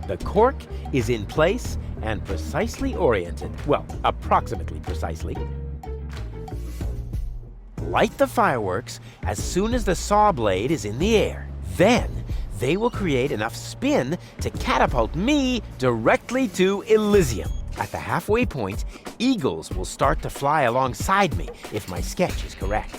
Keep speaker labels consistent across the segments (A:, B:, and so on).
A: The cork is in place and precisely oriented. Well, approximately precisely. Light the fireworks as soon as the saw blade is in the air. Then, they will create enough spin to catapult me directly to Elysium. At the halfway point, eagles will start to fly alongside me if my sketch is correct.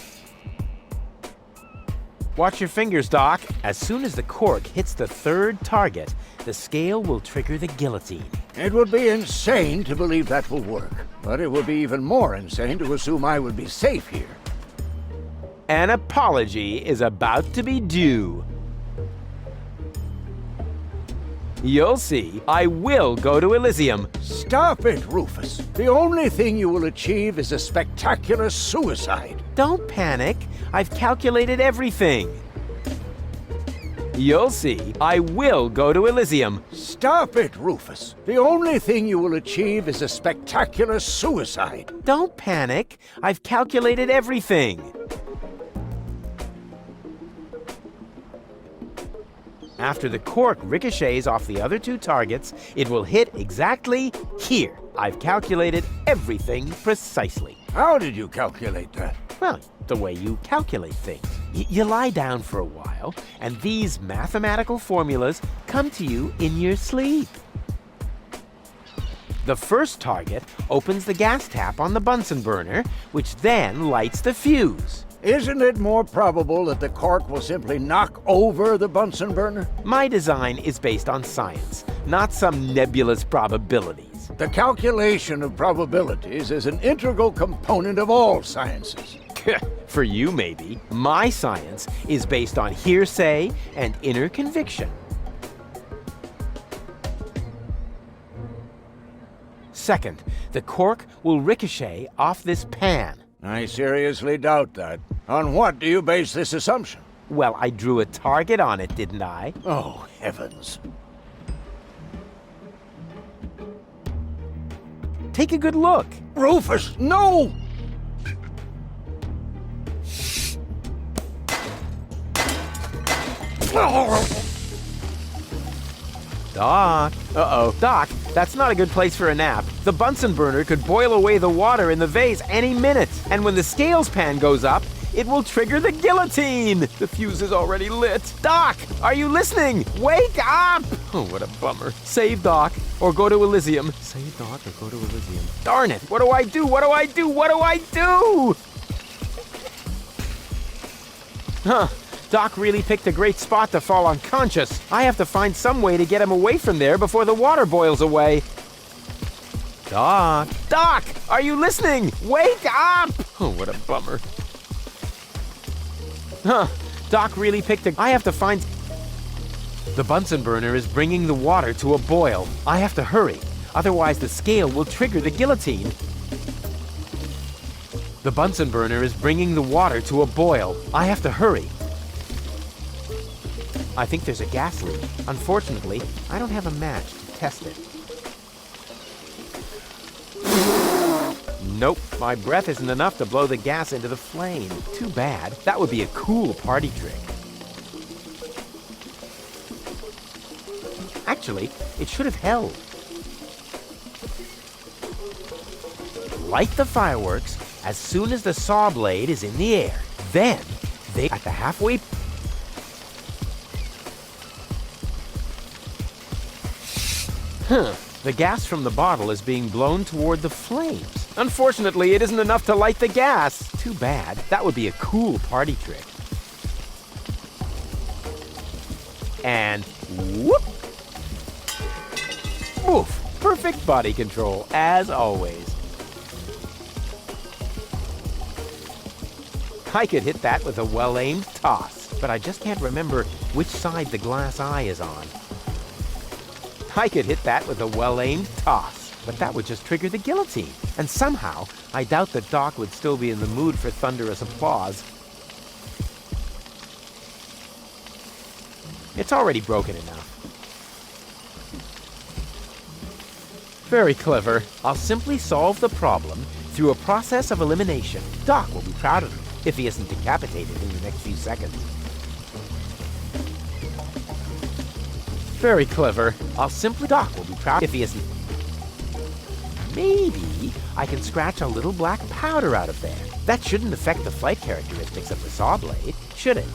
A: Watch your fingers, Doc. As soon as the cork hits the third target, the scale will trigger the guillotine.
B: It would be insane to believe that will work, but it would be even more insane to assume I would be safe here.
A: An apology is about to be due. You'll see, I will go to Elysium.
B: Stop it, Rufus. The only thing you will achieve is a spectacular suicide.
A: Don't panic. I've calculated everything. You'll see, I will go to Elysium.
B: Stop it, Rufus. The only thing you will achieve is a spectacular suicide.
A: Don't panic. I've calculated everything. After the cork ricochets off the other two targets, it will hit exactly here. I've calculated everything precisely.
B: How did you calculate that?
A: Well, the way you calculate things. You lie down for a while, and these mathematical formulas come to you in your sleep. The first target opens the gas tap on the Bunsen burner, which then lights the fuse.
B: Isn't it more probable that the cork will simply knock over the Bunsen burner?
A: My design is based on science, not some nebulous probabilities.
B: The calculation of probabilities is an integral component of all sciences.
A: For you, maybe. My science is based on hearsay and inner conviction. Second, the cork will ricochet off this pan.
B: I seriously doubt that. On what do you base this assumption?
A: Well, I drew a target on it, didn't I?
B: Oh, heavens.
A: Take a good look.
B: Rufus, no!
A: Doc. Uh-oh. Doc, that's not a good place for a nap. The Bunsen burner could boil away the water in the vase any minute. And when the scales pan goes up, it will trigger the guillotine. The fuse is already lit. Doc, are you listening? Wake up! Oh, what a bummer. Save Doc, or go to Elysium. Save Doc, or go to Elysium. Darn it! What do I do? What do I do? What do I do? Huh. Doc really picked a great spot to fall unconscious. I have to find some way to get him away from there before the water boils away. Doc! Doc! Are you listening? Wake up! Oh, what a bummer. Huh. Doc really picked a... I have to find... The Bunsen burner is bringing the water to a boil. I have to hurry. Otherwise, the scale will trigger the guillotine. The Bunsen burner is bringing the water to a boil. I have to hurry. I think there's a gas leak. Unfortunately, I don't have a match to test it. Nope, my breath isn't enough to blow the gas into the flame. Too bad. That would be a cool party trick. Actually, it should have held. Light the fireworks as soon as the saw blade is in the air. Then, they at the halfway... The gas from the bottle is being blown toward the flames. Unfortunately, it isn't enough to light the gas. Too bad. That would be a cool party trick. And whoop! Oof! Perfect body control, as always. I could hit that with a well-aimed toss, but I just can't remember which side the glass eye is on. I could hit that with a well-aimed toss, but that would just trigger the guillotine. And somehow, I doubt that Doc would still be in the mood for thunderous applause. It's already broken enough. Very clever. I'll simply solve the problem through a process of elimination. Doc will be proud of me if he isn't decapitated in the next few seconds. Very clever. I'll simply... Doc will be proud if he isn't... Maybe I can scratch a little black powder out of there. That shouldn't affect the flight characteristics of the saw blade, should it?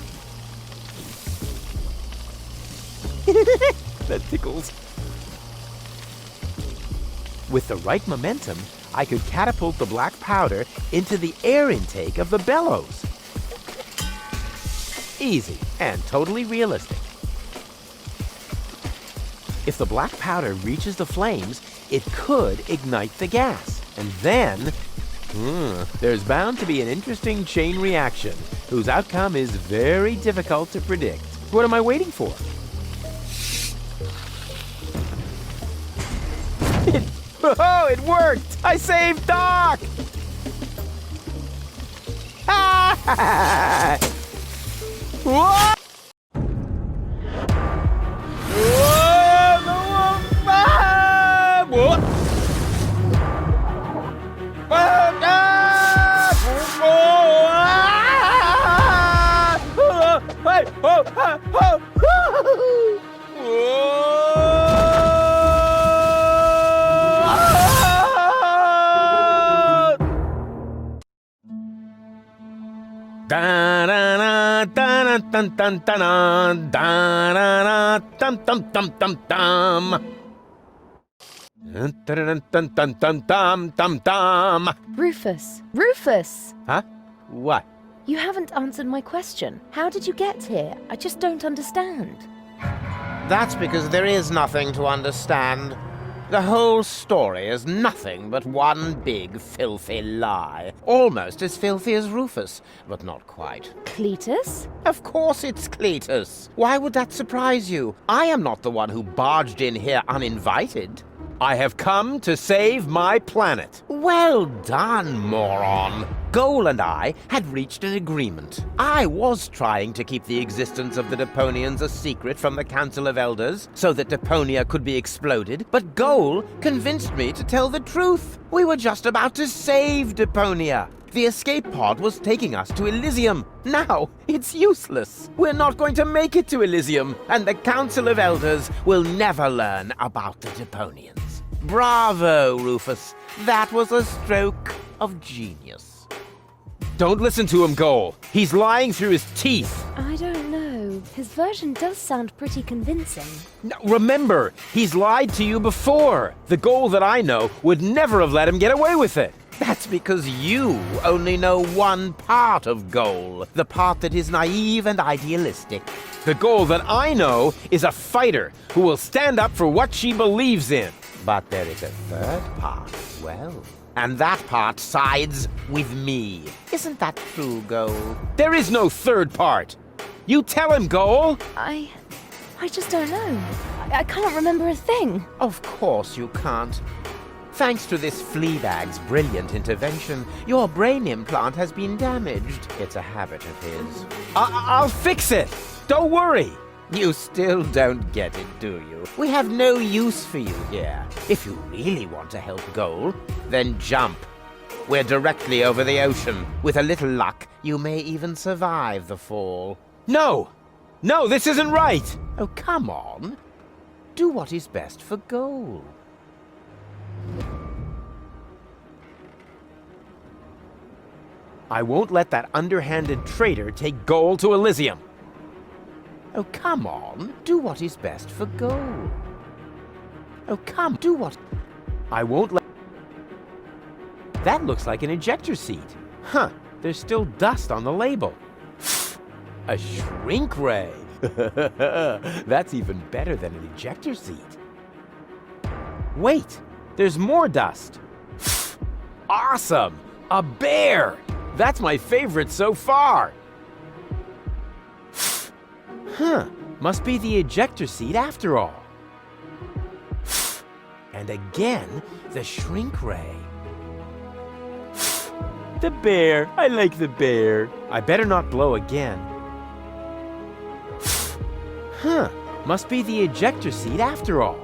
A: That tickles. With the right momentum, I could catapult the black powder into the air intake of the bellows. Easy and totally realistic. If the black powder reaches the flames, it could ignite the gas. And then, there's bound to be an interesting chain reaction, whose outcome is very difficult to predict. What am I waiting for? Oh, it worked! I saved Doc! Whoa!
C: Rufus! Rufus!
A: Huh? What?
C: You haven't answered my question. How did you get here? I just don't understand.
D: That's because there is nothing to understand. The whole story is nothing but one big filthy lie. Almost as filthy as Rufus, but not quite.
C: Cletus?
D: Of course it's Cletus. Why would that surprise you? I am not the one who barged in here uninvited.
A: I have come to save my planet.
D: Well done, moron. Goal and I had reached an agreement. I was trying to keep the existence of the Deponians a secret from the Council of Elders so that Deponia could be exploded, but Goal convinced me to tell the truth. We were just about to save Deponia. The escape pod was taking us to Elysium. Now, it's useless. We're not going to make it to Elysium, and the Council of Elders will never learn about the Deponians. Bravo, Rufus. That was a stroke of genius.
A: Don't listen to him, Goal. He's lying through his teeth.
C: I don't know. His version does sound pretty convincing.
A: No, remember, he's lied to you before. The Goal that I know would never have let him get away with it.
D: That's because you only know one part of Goal, the part that is naive and idealistic.
A: The Goal that I know is a fighter who will stand up for what she believes in.
D: But there is a third part as well. And that part sides with me. Isn't that true, Goal?
A: There is no third part. You tell him, Goal.
C: I just don't know. I can't remember a thing.
D: Of course you can't. Thanks to this Fleabag's brilliant intervention, your brain implant has been damaged. It's a habit of his.
A: I'll fix it. Don't worry.
D: You still don't get it, do you? We have no use for you here. If you really want to help Goal, then jump. We're directly over the ocean. With a little luck, you may even survive the fall.
A: No! No, this isn't right!
D: Oh, come on. Do what is best for Goal.
A: I won't let that underhanded traitor take Goal to Elysium.
D: Oh, come on. Do what is best for Goal. Oh, come, do what...
A: I won't let... That looks like an ejector seat. Huh, there's still dust on the label. A shrink ray. That's even better than an ejector seat. Wait, there's more dust. Awesome! A bear! That's my favorite so far. Huh, must be the ejector seat after all. And again, the shrink ray. The bear, I like the bear. I better not blow again. Huh, must be the ejector seat after all.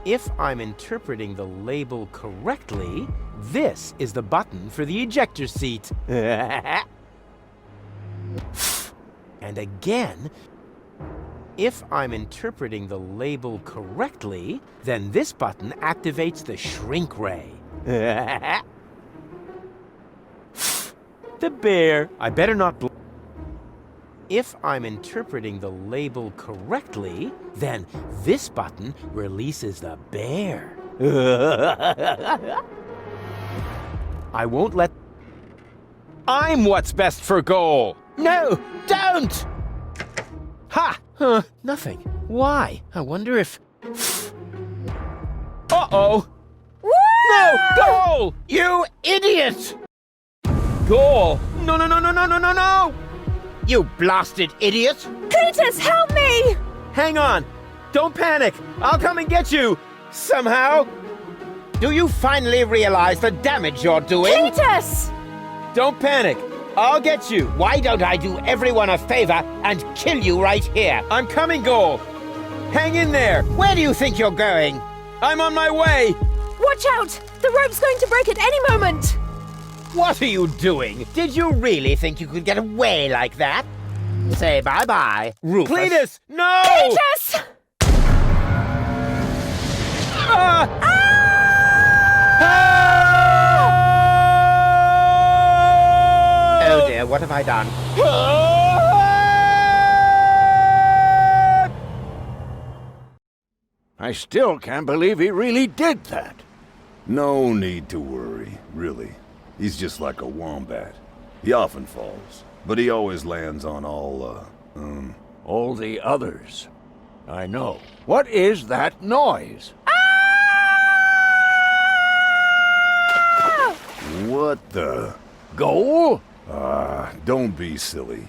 A: If I'm interpreting the label correctly, this is the button for the ejector seat. And again, If I'm interpreting the label correctly, then this button activates the shrink ray. The bear. I better not If I'm interpreting the label correctly, then this button releases the bear. I won't let... I'm what's best for goal!
D: No, don't!
A: Ha! Huh, nothing. Why? I wonder if... Uh-oh! No! Goal!
D: You idiot!
A: Goal! No, no, no, no, no, no, no, no!
D: You blasted idiot!
C: Cletus, help me!
A: Hang on! Don't panic! I'll come and get you! Somehow!
D: Do you finally realize the damage you're doing?
C: Cletus!
A: Don't panic! I'll get you!
D: Why don't I do everyone a favor and kill you right here?
A: I'm coming, Goal! Hang in there!
D: Where do you think you're going?
A: I'm on my way!
C: Watch out! The rope's going to break at any moment!
D: What are you doing? Did you really think you could get away like that? Say bye-bye, Rufus.
A: Cletus! No!
C: Cletus!
A: Ah!
D: Oh dear, what have I done?
B: I still can't believe he really did that.
E: No need to worry, really. He's just like a wombat. He often falls, but he always lands on all
B: All the others. I know. What is that noise?
E: What the?
B: Goal?
E: Don't be silly.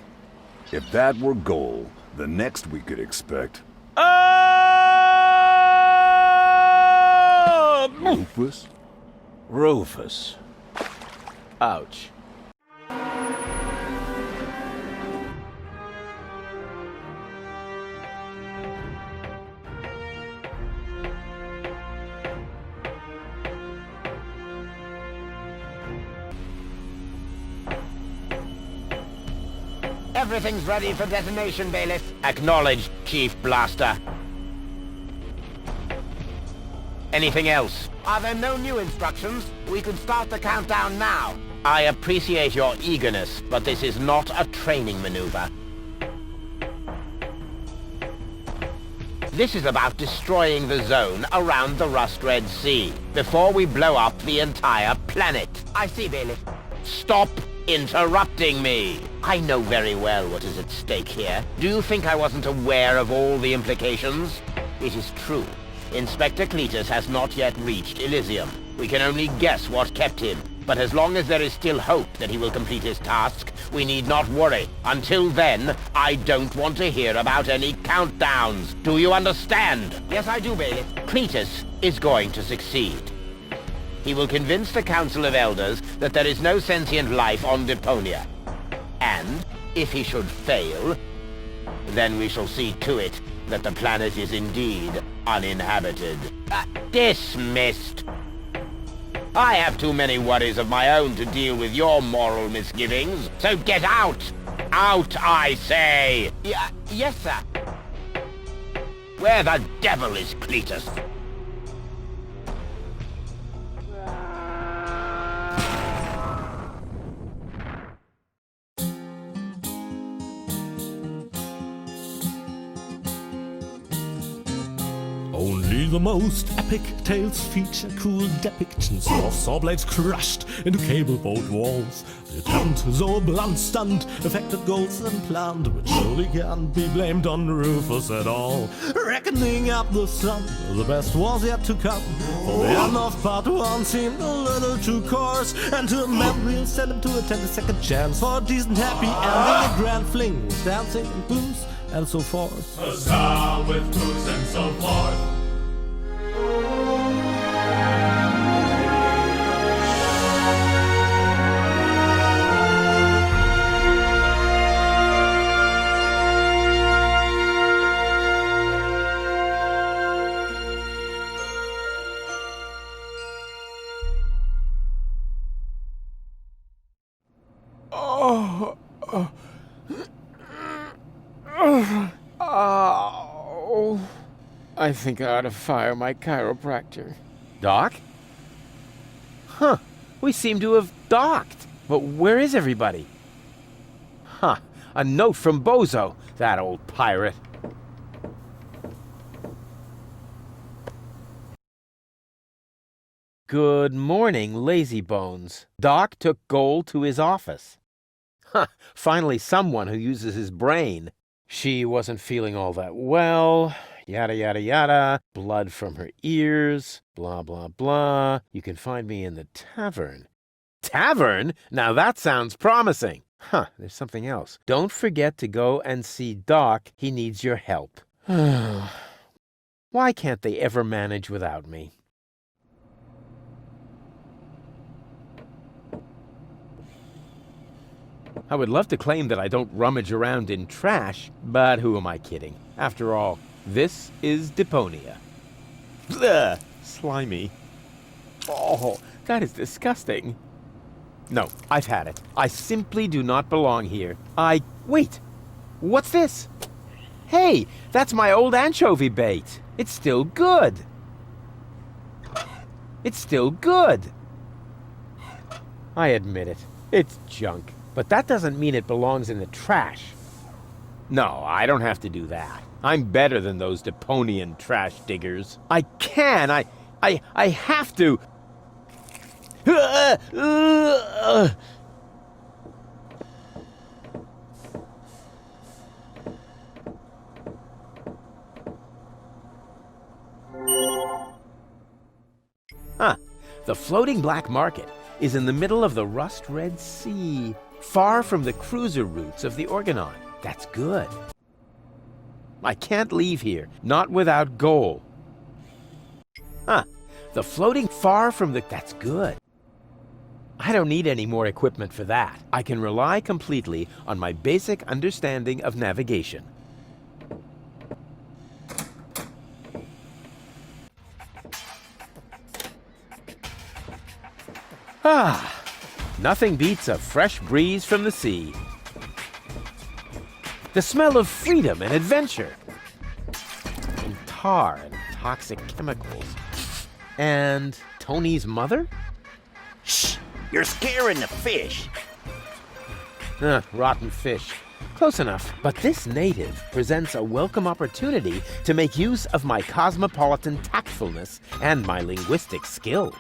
E: If that were goal, the next we could expect... Rufus?
B: Rufus.
A: Ouch.
D: Everything's ready for detonation, Bailiff. Acknowledged, Chief Blaster. Anything else? Are there no new instructions? We can start the countdown now. I appreciate your eagerness, but this is not a training maneuver. This is about destroying the zone around the Rust Red Sea before we blow up the entire planet. I see, Bailiff. Stop interrupting me. I know very well what is at stake here. Do you think I wasn't aware of all the implications? It is true. Inspector Cletus has not yet reached Elysium. We can only guess what kept him. But as long as there is still hope that he will complete his task, we need not worry. Until then, I don't want to hear about any countdowns. Do you understand? Yes, I do, Bailiff. Cletus is going to succeed. He will convince the Council of Elders that there is no sentient life on Deponia. And, if he should fail, then we shall see to it that the planet is indeed uninhabited. Dismissed. I have too many worries of my own to deal with your moral misgivings, so get out! Out, I say! Yes, sir. Where the devil is Cletus?
F: Only the most epic tales feature cruel depictions of saw blades crushed into cable boat walls. The attempt, though a blunt stunt, affected goals and planned, which surely can't be blamed on Rufus at all. Reckoning up the sum, the best was yet to come. For the end of part one seemed a little too coarse, and to a man we'll send him to attend a second chance for a decent happy ending, a grand fling with dancing and booze and so forth.
G: A star with booze and so forth.
A: I think I ought to fire my chiropractor. Doc? Huh. We seem to have docked. But where is everybody? Huh. A note from Bozo, that old pirate. Good morning, lazy bones. Doc took Gold to his office. Huh. Finally someone who uses his brain. She wasn't feeling all that well. Yada, yada, yada. Blood from her ears. Blah, blah, blah. You can find me in the tavern. Tavern? Now that sounds promising. Huh, there's something else. Don't forget to go and see Doc. He needs your help. Why can't they ever manage without me? I would love to claim that I don't rummage around in trash, but who am I kidding? After all, this is Deponia. Ugh, slimy. Oh, that is disgusting. No, I've had it. I simply do not belong here. Wait! What's this? Hey, that's my old anchovy bait. It's still good. It's still good. I admit it. It's junk. But that doesn't mean it belongs in the trash. No, I don't have to do that. I'm better than those Deponian trash diggers. I have to. The floating black market is in the middle of the rust-red sea, far from the cruiser routes of the Organon. That's good. I can't leave here, not without gold. The floating far from the... That's good. I don't need any more equipment for that. I can rely completely on my basic understanding of navigation. Nothing beats a fresh breeze from the sea. The smell of freedom and adventure. And tar and toxic chemicals. And Tony's mother?
B: Shh! You're scaring the fish.
A: Rotten fish. Close enough. But this native presents a welcome opportunity to make use of my cosmopolitan tactfulness and my linguistic skills.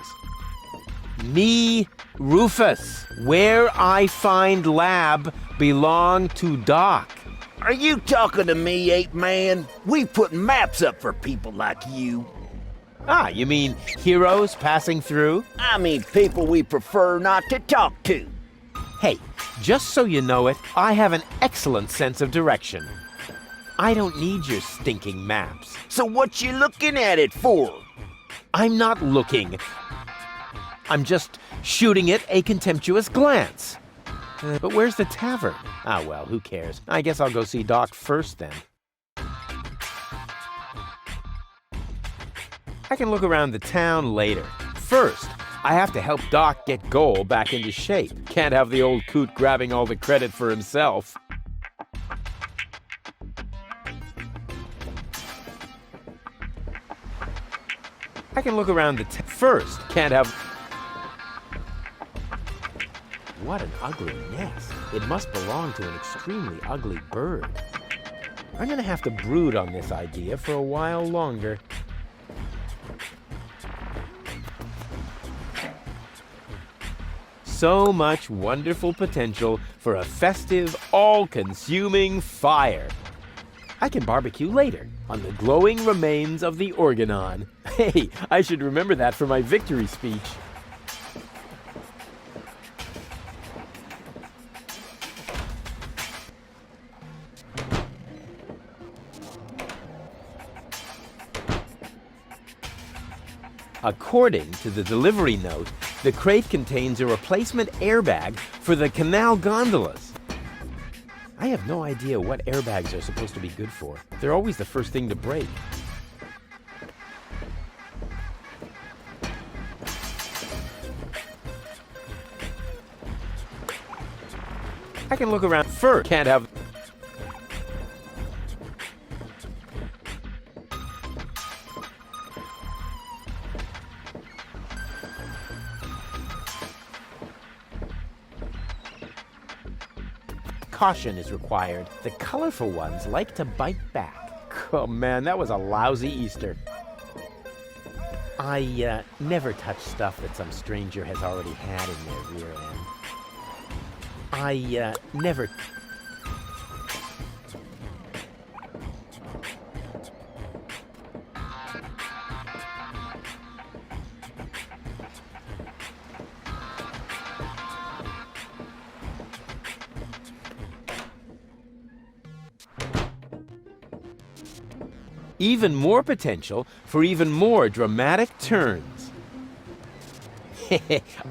A: Me, Rufus, where I find lab belong to Doc.
B: Are you talking to me, ape man? We put maps up for people like you.
A: You mean heroes passing through?
B: I mean people we prefer not to talk to.
A: Hey, just so you know it, I have an excellent sense of direction. I don't need your stinking maps.
B: So what you looking at it for?
A: I'm not looking. I'm just shooting it a contemptuous glance. But where's the tavern? Well, who cares? I guess I'll go see Doc first then. I can look around the town later. First, I have to help Doc get Goal back into shape. Can't have the old coot grabbing all the credit for himself. I can look around the first, can't have... What an ugly nest. It must belong to an extremely ugly bird. I'm gonna have to brood on this idea for a while longer. So much wonderful potential for a festive, all-consuming fire. I can barbecue later on the glowing remains of the Organon. Hey, I should remember that for my victory speech. According to the delivery note, the crate contains a replacement airbag for the canal gondolas. I have no idea what airbags are supposed to be good for. They're always the first thing to break. I can look around first. Can't have... caution is required. The colorful ones like to bite back. Oh man, that was a lousy Easter. I never touch stuff that some stranger has already had in their rear end. I never... Even more potential for even more dramatic turns.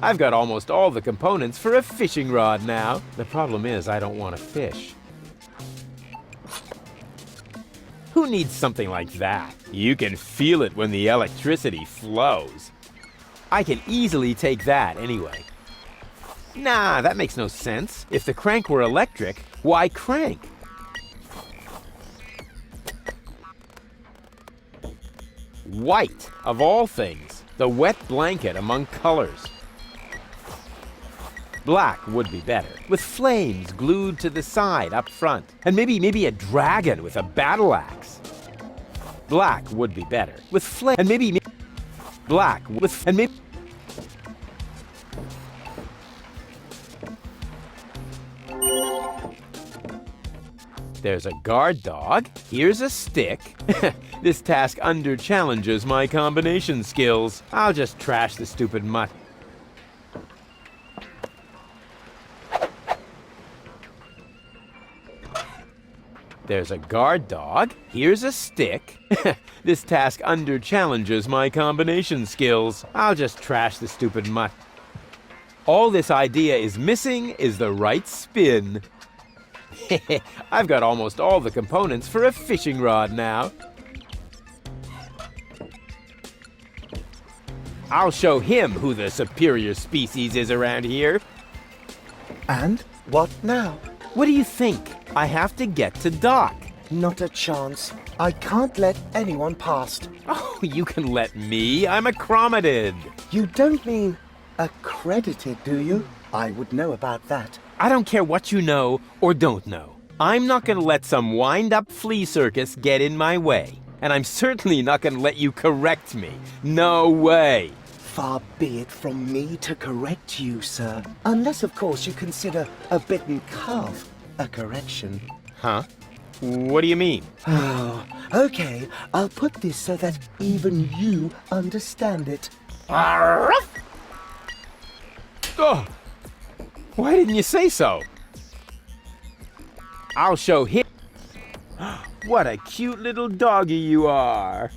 A: I've got almost all the components for a fishing rod now. The problem is I don't want to fish. Who needs something like that? You can feel it when the electricity flows. I can easily take that anyway. Nah, that makes no sense. If the crank were electric, why crank? White, of all things, the wet blanket among colors. Black would be better, with flames glued to the side up front, and maybe a dragon with a battle axe. Black would be better, with flames, and maybe black with, and maybe... There's a guard dog. Here's a stick. This task under-challenges my combination skills. I'll just trash the stupid mutt. There's a guard dog. Here's a stick. This task under-challenges my combination skills. I'll just trash the stupid mutt. All this idea is missing is the right spin. I've got almost all the components for a fishing rod now. I'll show him who the superior species is around here.
H: And what now?
A: What do you think? I have to get to dock.
H: Not a chance. I can't let anyone past.
A: Oh, you can let me. I'm accredited.
H: You don't mean accredited, do you? I would know about that.
A: I don't care what you know or don't know. I'm not going to let some wind-up flea circus get in my way. And I'm certainly not going to let you correct me. No way.
H: Far be it from me to correct you, sir. Unless, of course, you consider a bitten calf a correction.
A: Huh? What do you mean?
H: Oh, okay. I'll put this so that even you understand it.
A: Oh! Why didn't you say so? I'll show him. What a cute little doggy you are.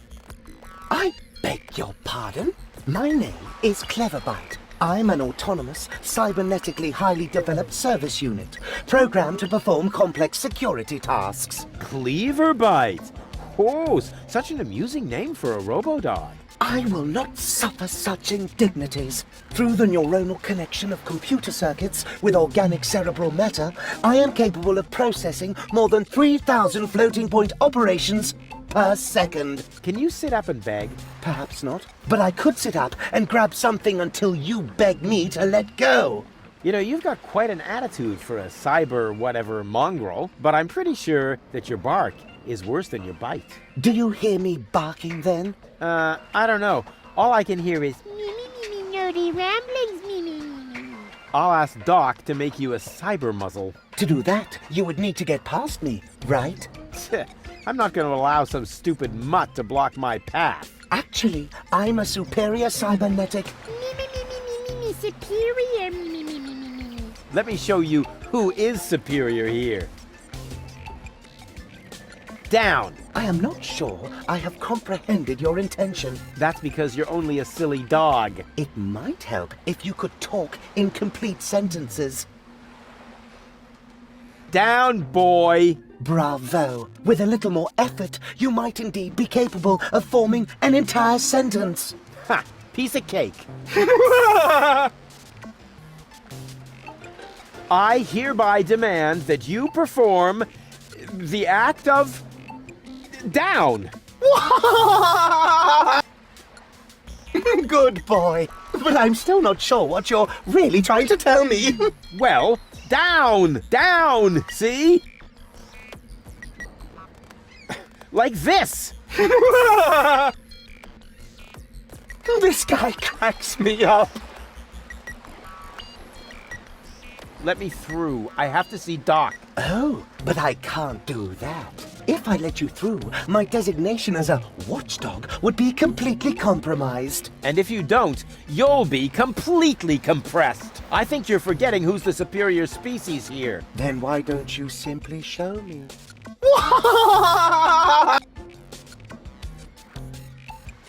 H: I beg your pardon? My name is Cleverbite. I'm an autonomous, cybernetically highly developed service unit, programmed to perform complex security tasks.
A: Cleverbite. Oh, such an amusing name for a robo-dog.
H: I will not suffer such indignities. Through the neuronal connection of computer circuits with organic cerebral matter, I am capable of processing more than 3,000 floating point operations per second.
A: Can you sit up and beg?
H: Perhaps not, but I could sit up and grab something until you beg me to let go.
A: You know, you've got quite an attitude for a cyber whatever mongrel, but I'm pretty sure that your bark is worse than your bite.
H: Do you hear me barking then?
A: I don't know. All I can hear is
I: nerdy ramblings, me.
A: I'll ask Doc to make you a cyber muzzle.
H: To do that, you would need to get past me, right?
A: I'm not going to allow some stupid mutt to block my path.
H: Actually, I'm a superior cybernetic.
I: Me, superior, me.
A: Let me show you who is superior here. Down.
H: I am not sure I have comprehended your intention.
A: That's because you're only a silly dog.
H: It might help if you could talk in complete sentences.
A: Down, boy.
H: Bravo. With a little more effort, you might indeed be capable of forming an entire sentence.
A: Ha! Piece of cake. I hereby demand that you perform the act of down.
H: Good boy. But I'm still not sure what you're really trying to tell me.
A: Well, Down! Down! See? Like this!
H: This guy cracks me up.
A: Let me through. I have to see Doc.
H: Oh, but I can't do that. If I let you through, my designation as a watchdog would be completely compromised.
A: And if you don't, you'll be completely compressed. I think you're forgetting who's the superior species here.
H: Then why don't you simply show me?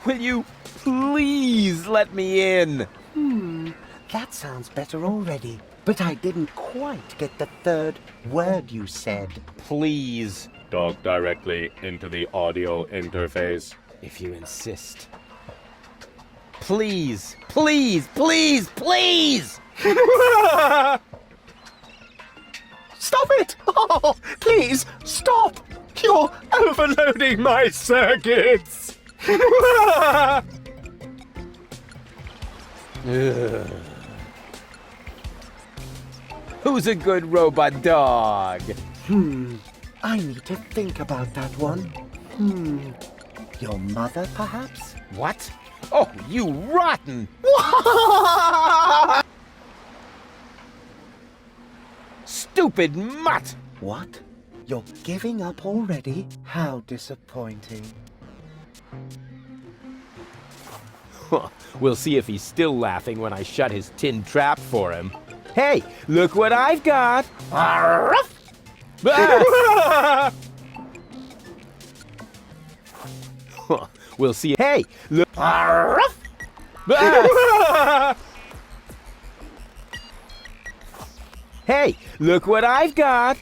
A: Will you please let me in?
H: That sounds better already. But I didn't quite get the third word you said.
A: Please,
G: Talk directly into the audio interface.
A: if you insist. Please, please, please, please!
H: Stop it! Oh, please, stop! You're overloading my circuits!
A: Who's a good robot dog?
H: I need to think about that one. Your mother, perhaps?
A: What? Oh, you rotten! Stupid mutt!
H: What? You're giving up already? How disappointing.
A: We'll see if he's still laughing when I shut his tin trap for him. Hey, look what I've got! Ah! We'll see. Hey, look. Ah! Hey, look what I've got!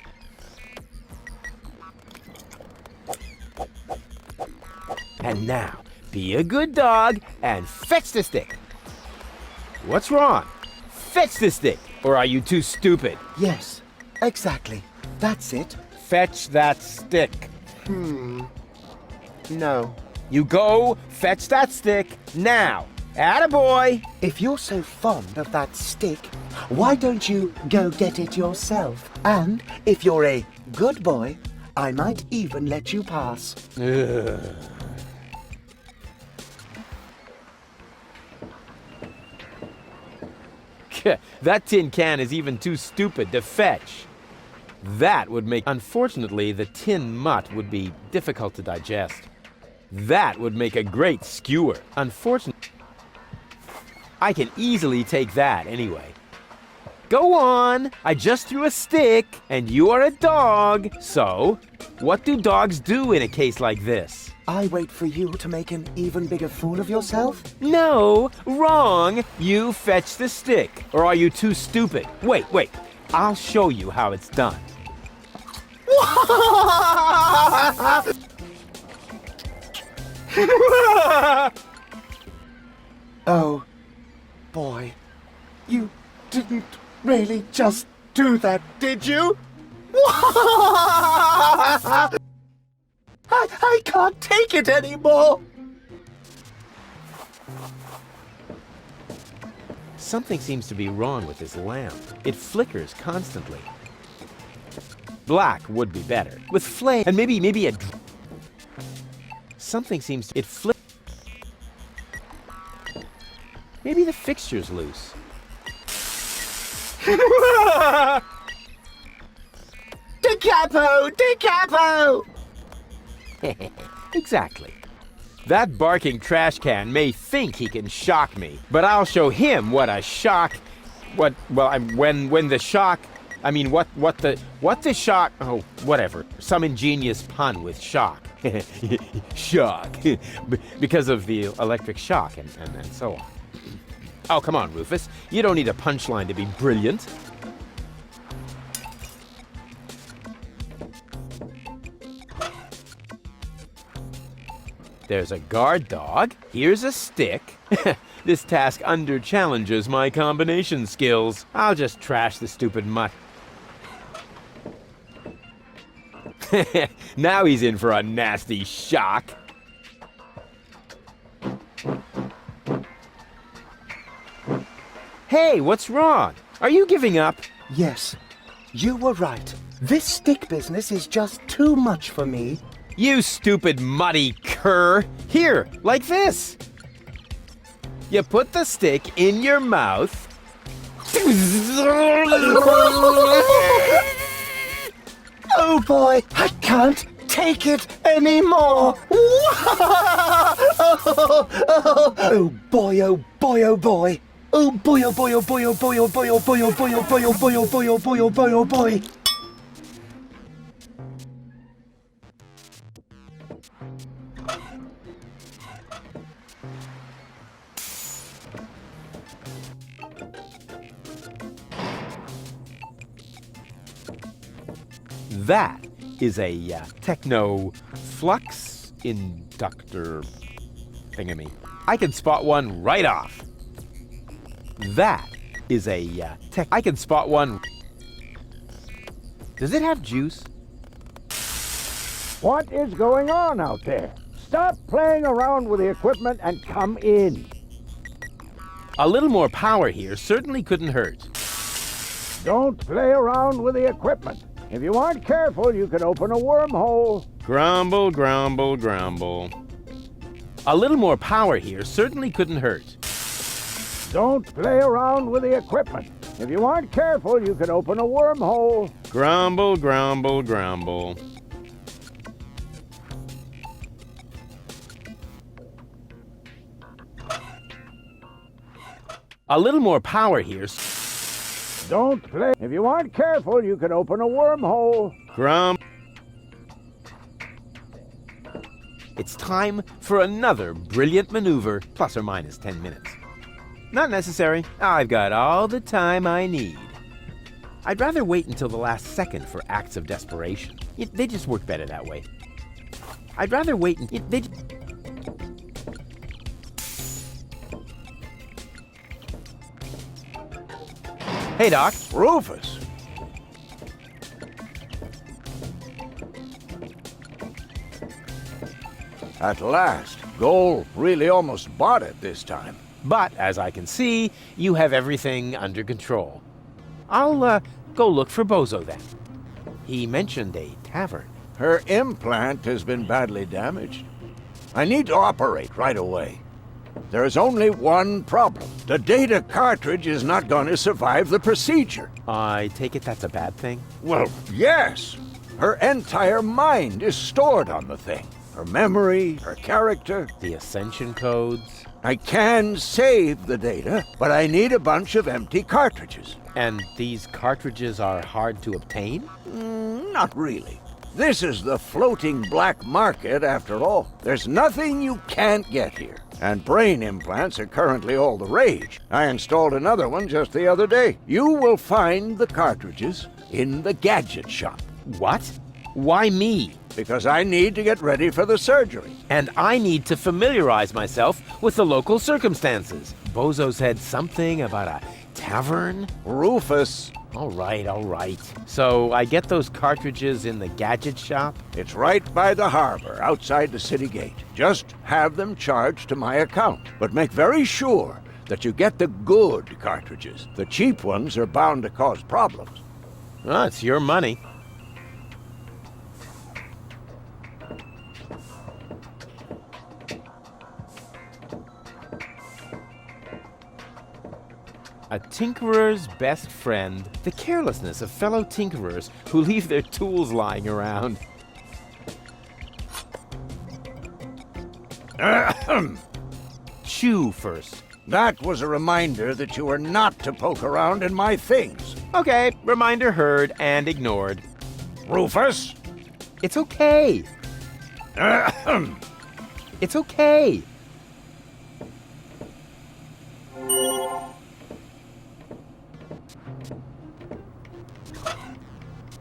A: And now, be a good dog and fetch the stick. What's wrong? Fetch the stick, or are you too stupid?
H: Yes, exactly. That's it.
A: Fetch that stick.
H: No.
A: You go fetch that stick now. Attaboy!
H: If you're so fond of that stick, why don't you go get it yourself? And if you're a good boy, I might even let you pass.
A: That tin can is even too stupid to fetch. That would make... Unfortunately, the tin mutt would be difficult to digest. That would make a great skewer. Unfortunately, I can easily take that anyway. Go on! I just threw a stick, and you are a dog. So, what do dogs do in a case like this?
H: I wait for you to make an even bigger fool of yourself?
A: No, wrong. You fetch the stick. Or are you too stupid? Wait. I'll show you how it's done.
H: Oh, boy. You didn't really just do that, did you? I can't take it anymore!
A: Something seems to be wrong with this lamp. It flickers constantly. Black would be better. With flame and maybe a... Something seems to... It flick... Maybe the fixture's loose.
H: Da capo!
A: Exactly. That barking trash can may think he can shock me, but I'll show him what a shock... when the shock... I mean, what the shock... Oh, whatever. Some ingenious pun with shock. Shock. Because of the electric shock and so on. Oh, come on, Rufus. You don't need a punchline to be brilliant. There's a guard dog. Here's a stick. This task under-challenges my combination skills. I'll just trash the stupid mutt. Now he's in for a nasty shock. Hey, what's wrong? Are you giving up?
H: Yes, You were right. This stick business is just too much for me.
A: You stupid muddy cur. Here, like this. You put the stick in your mouth.
H: Oh boy, I can't take it anymore. Oh boy, oh boy, oh boy. Oh boy, oh boy, oh boy, oh boy, oh boy, oh boy, oh boy, oh boy, oh boy, oh boy, oh boy, oh boy, oh boy.
A: That is a techno flux inductor thingamy. I can spot one right off. That is a I can spot one. Does it have juice?
B: What is going on out there? Stop playing around with the equipment and come in.
A: A little more power here certainly couldn't hurt.
B: Don't play around with the equipment. If you aren't careful, you could open a wormhole.
A: Grumble, grumble, grumble. A little more power here certainly couldn't hurt.
B: Don't play around with the equipment. If you aren't careful, you could open a wormhole.
A: Grumble, grumble, grumble. A little more power here.
B: Don't play. If you aren't careful, you could open a wormhole.
A: It's time for another brilliant maneuver, plus or minus 10 minutes. Not necessary. I've got all the time I need. I'd rather wait until the last second for acts of desperation. They just work better that way. I'd rather wait and... Hey, Doc.
B: Rufus. At last. Goal really almost bought it this time.
A: But, as I can see, you have everything under control. I'll go look for Bozo then. He mentioned a tavern.
B: Her implant has been badly damaged. I need to operate right away. There is only one problem. The data cartridge is not going to survive the procedure.
A: I take it that's a bad thing?
B: Well, yes. Her entire mind is stored on the thing. Her memory, her character.
A: The ascension codes.
B: I can save the data, but I need a bunch of empty cartridges.
A: And these cartridges are hard to obtain?
B: Not really. This is the floating black market after all. There's nothing you can't get here. And brain implants are currently all the rage. I installed another one just the other day. You will find the cartridges in the gadget shop.
A: What? Why me?
B: Because I need to get ready for the surgery.
A: And I need to familiarize myself with the local circumstances. Bozo said something about a tavern?
B: Rufus.
A: All right, all right. So I get those cartridges in the gadget shop?
B: It's right by the harbor, outside the city gate. Just have them charged to my account. But make very sure that you get the good cartridges. The cheap ones are bound to cause problems.
A: Well, it's your money. A tinkerer's best friend, the carelessness of fellow tinkerers who leave their tools lying around. Chew first.
B: That was a reminder that you are not to poke around in my things.
A: Okay, reminder heard and ignored.
B: Rufus?
A: It's okay. It's okay.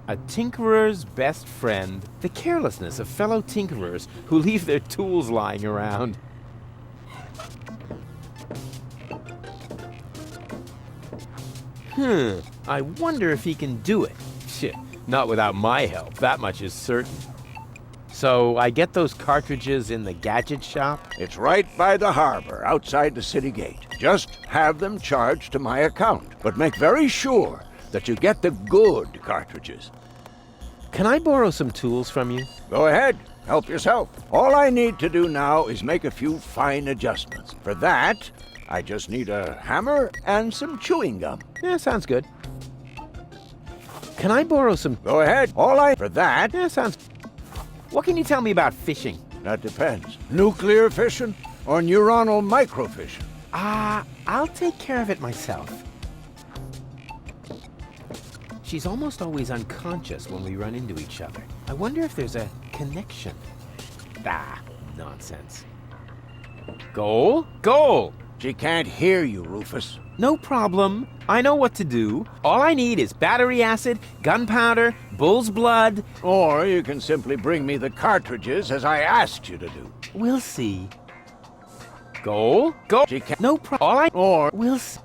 A: A tinkerer's best friend, the carelessness of fellow tinkerers who leave their tools lying around. I wonder if he can do it. Shit, not without my help, that much is certain. So I get those cartridges in the gadget shop?
B: It's right by the harbor, outside the city gate. Just have them charged to my account, but make very sure that you get the good cartridges.
A: Can I borrow some tools from you?
B: Go ahead, help yourself. All I need to do now is make a few fine adjustments. For that, I just need a hammer and some chewing gum.
A: Yeah, sounds good. Can I borrow some...
B: Go ahead. For that...
A: Yeah, sounds... What can you tell me about fishing?
B: That depends. Nuclear fishing or neuronal microfishing?
A: I'll take care of it myself. She's almost always unconscious when we run into each other. I wonder if there's a connection. Nonsense. Goal? Goal!
B: She can't hear you, Rufus.
A: No problem. I know what to do. All I need is battery acid, gunpowder, bull's blood.
B: Or you can simply bring me the cartridges as I asked you to do.
A: We'll see. Goal? Go.
B: She can't...
A: No problem. We'll see.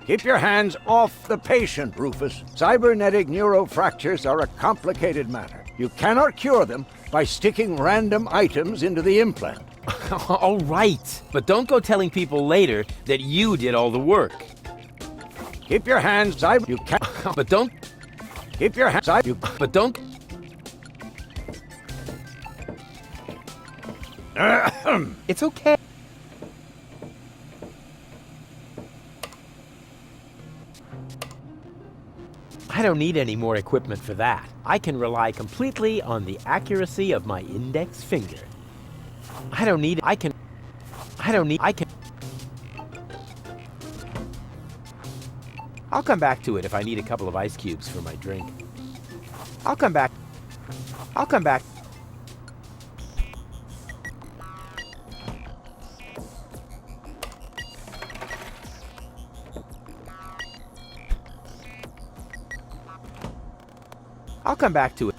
B: Keep your hands off the patient, Rufus. Cybernetic neurofractures are a complicated matter. You cannot cure them by sticking random items into the implant.
A: All right, but don't go telling people later that you did all the work.
B: Keep your hands, You can't...
A: But don't...
B: Keep your hands...
A: But don't... It's okay. I don't need any more equipment for that. I can rely completely on the accuracy of my index finger. I'll come back to it if I need a couple of ice cubes for my drink. I'll come back. I'll come back. I'll come back to it.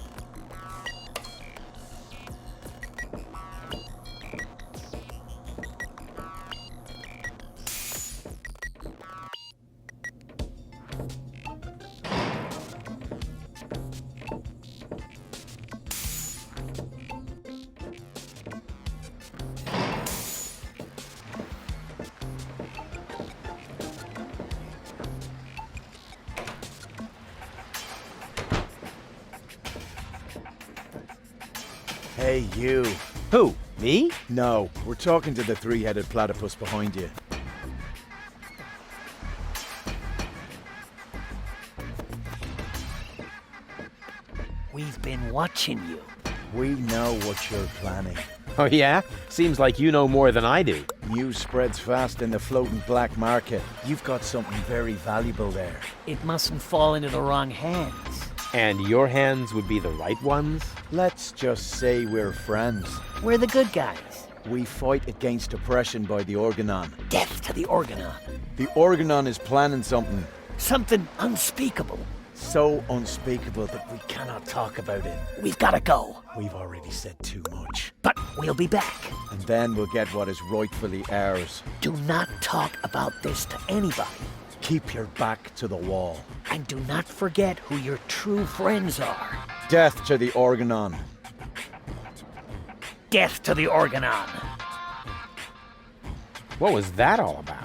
J: Hey, you.
A: Who? Me?
J: No, we're talking to the three-headed platypus behind you.
H: We've been watching you.
J: We know what you're planning.
A: Oh yeah? Seems like you know more than I do.
J: News spreads fast in the floating black market. You've got something very valuable there.
H: It mustn't fall into the wrong hands.
A: And your hands would be the right ones?
J: Let's just say we're friends.
H: We're the good guys.
J: We fight against oppression by the Organon.
H: Death to the Organon.
J: The Organon is planning something.
H: Something unspeakable.
J: So unspeakable that we cannot talk about it.
H: We've got to go.
J: We've already said too much.
H: But we'll be back.
J: And then we'll get what is rightfully ours.
H: Do not talk about this to anybody.
J: Keep your back to the wall.
H: And do not forget who your true friends are.
J: Death to the Organon.
H: Death to the Organon.
A: What was that all about?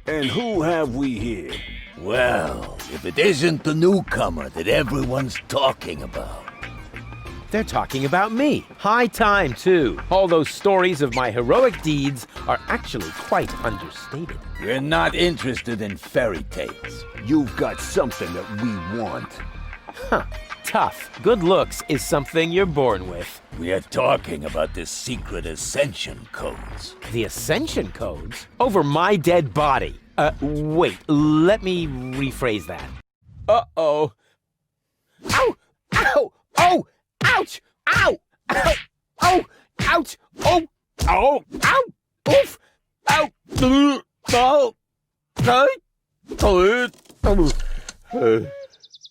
B: And who have we here? Well, if it isn't the newcomer that everyone's talking about.
A: They're talking about me. High time, too. All those stories of my heroic deeds are actually quite understated.
B: We're not interested in fairy tales. You've got something that we want.
A: Huh. Tough. Good looks is something you're born with.
B: We are talking about the secret ascension codes.
A: The ascension codes? Over my dead body. Wait. Let me rephrase that. Uh-oh. Ow! Ow! Oh! Ouch! Ow! Ow! Oh! Ouch! Oh! Oh! Ow! Oof! Ow! Oh!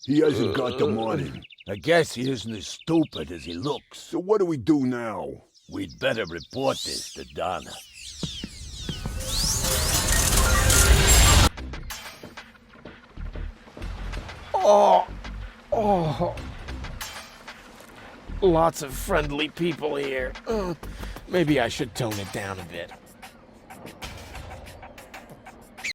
E: He hasn't got the money.
B: I guess he isn't as stupid as he looks.
E: So what do we do now?
B: We'd better report this to Donna.
A: Lots of friendly people here. Maybe I should tone it down a bit.